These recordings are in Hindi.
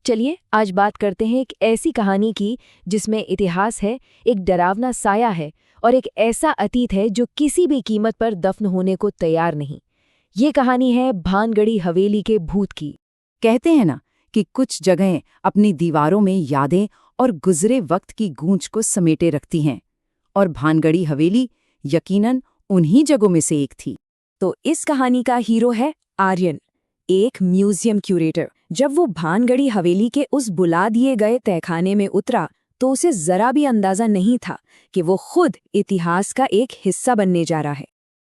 चलिए आज बात करते हैं एक ऐसी कहानी की जिसमें इतिहास है, एक डरावना साया है और एक ऐसा अतीत है जो किसी भी कीमत पर दफन होने को तैयार नहीं। ये कहानी है भानगढ़ी हवेली के भूत की। कहते हैं ना कि कुछ जगहें अपनी दीवारों में यादें और गुजरे वक्त की गूंज को समेटे रखती हैं, और भानगढ़ी हवेली यकीनन उन्हीं जगहों में से एक थी। तो इस कहानी का हीरो है आर्यन, एक म्यूजियम क्यूरेटर। जब वो भानगढ़ी हवेली के उस बुला दिए गए तहखाने में उतरा तो उसे जरा भी अंदाजा नहीं था कि वो खुद इतिहास का एक हिस्सा बनने जा रहा है।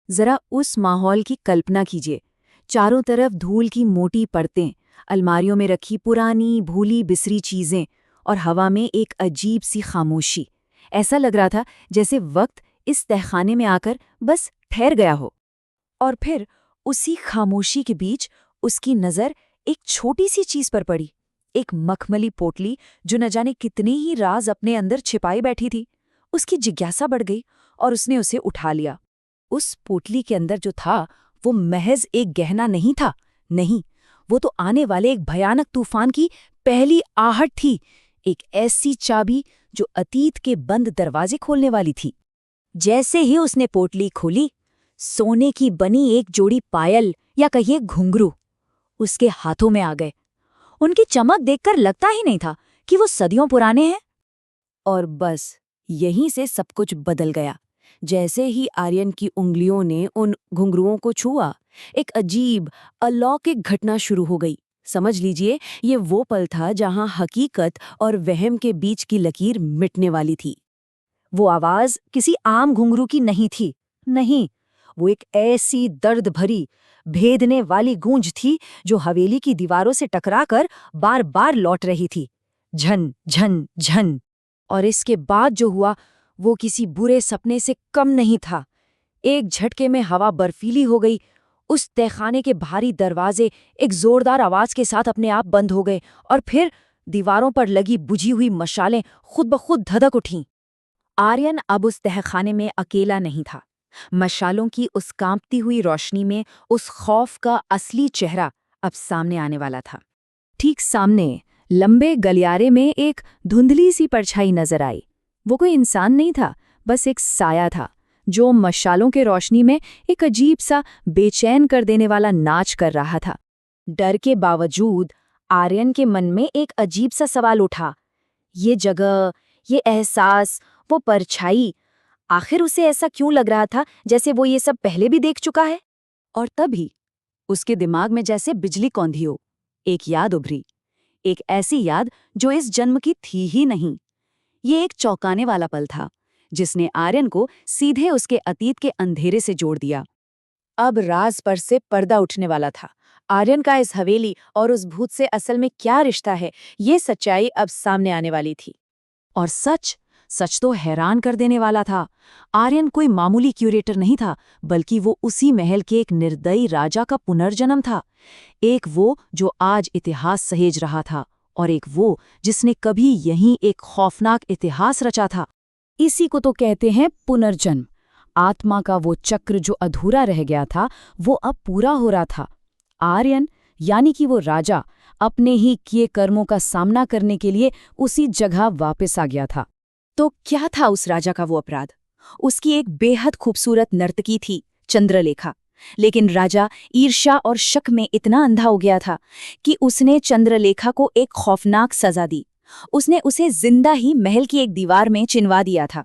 जरा उस माहौल की कल्पना कीजिए। चारों तरफ धूल की मोटी परतें, अलमारियों में रखी पुरानी भूली बिसरी चीजें और हवा में एक अजीब सी खामोशी। ऐसा लग रहा था जैसे वक्त इस तहखाने में आकर बस ठहर गया हो। और फिर उसी खामोशी के बीच उसकी नज़र एक छोटी सी चीज पर पड़ी, एक मखमली पोटली जो न जाने कितने ही राज अपने अंदर छिपाई बैठी थी। उसकी जिज्ञासा बढ़ गई और उसने उसे उठा लिया। उस पोटली के अंदर जो था वो महज एक गहना नहीं था, नहीं, वो तो आने वाले एक भयानक तूफान की पहली आहट थी, एक ऐसी चाबी जो अतीत के बंद दरवाजे खोलने वाली थी। जैसे ही उसने पोटली खोली, सोने की बनी एक जोड़ी पायल या कहिए घुंघरू उसके हाथों में आ गए। उनकी चमक देखकर लगता ही नहीं था कि वो सदियों पुराने हैं। और बस यहीं से सब कुछ बदल गया। जैसे ही आर्यन की उंगलियों ने उन घुंघरुओं को छुआ, एक अजीब अलौकिक घटना शुरू हो गई। समझ लीजिए, ये वो पल था जहां हकीकत और वहम के बीच की लकीर मिटने वाली थी। वो आवाज किसी आम घुंघरू की नहीं थी, नहीं, वो एक ऐसी दर्द भरी भेदने वाली गूंज थी जो हवेली की दीवारों से टकराकर बार बार लौट रही थी, झन झन झन। और इसके बाद जो हुआ वो किसी बुरे सपने से कम नहीं था। एक झटके में हवा बर्फीली हो गई, उस तहखाने के भारी दरवाजे एक जोरदार आवाज के साथ अपने आप बंद हो गए और फिर दीवारों पर लगी बुझी हुई मशालें खुद ब खुद धधक उठीं। आर्यन अब उस तहखाने में अकेला नहीं था। मशालों की उस कांपती हुई रोशनी में उस खौफ का असली चेहरा अब सामने आने वाला था। ठीक सामने लंबे गलियारे में एक धुंधली सी परछाई नजर आई। वो कोई इंसान नहीं था, बस एक साया था जो मशालों के रोशनी में एक अजीब सा बेचैन कर देने वाला नाच कर रहा था। डर के बावजूद आर्यन के मन में एक अजीब सा सवाल उठा। ये जगह, ये एहसास, वो परछाई, आखिर उसे ऐसा क्यों लग रहा था जैसे वो ये सब पहले भी देख चुका है? और तभी उसके दिमाग में जैसे बिजली कौंधी हो, एक याद उभरी, एक ऐसी याद जो इस जन्म की थी ही नहीं। ये एक चौंकाने वाला पल था जिसने आर्यन को सीधे उसके अतीत के अंधेरे से जोड़ दिया। अब राज पर से पर्दा उठने वाला था। आर्यन का इस हवेली और उस भूत से असल में क्या रिश्ता है, ये सच्चाई अब सामने आने वाली थी। और सच तो हैरान कर देने वाला था। आर्यन कोई मामूली क्यूरेटर नहीं था, बल्कि वो उसी महल के एक निर्दयी राजा का पुनर्जन्म था। एक वो जो आज इतिहास सहेज रहा था और एक वो जिसने कभी यहीं एक खौफनाक इतिहास रचा था। इसी को तो कहते हैं पुनर्जन्म। आत्मा का वो चक्र जो अधूरा रह गया था वो अब पूरा हो रहा था। आर्यन यानी कि वो राजा अपने ही किए कर्मों का सामना करने के लिए उसी जगह वापस आ गया था। तो क्या था उस राजा का वो अपराध? उसकी एक बेहद खूबसूरत नर्तकी थी, चंद्रलेखा। लेकिन राजा ईर्ष्या और शक में इतना अंधा हो गया था कि उसने चंद्रलेखा को एक खौफनाक सजा दी। उसने उसे जिंदा ही महल की एक दीवार में चिनवा दिया था।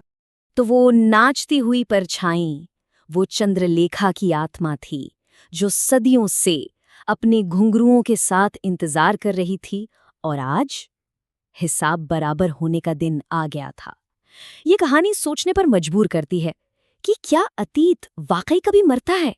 तो वो नाचती हुई परछाई वो चंद्रलेखा की आत्मा थी जो सदियों से अपने घुंघरुओं के साथ इंतजार कर रही थी, और आज हिसाब बराबर होने का दिन आ गया था। ये कहानी सोचने पर मजबूर करती है कि क्या अतीत वाकई कभी मरता है?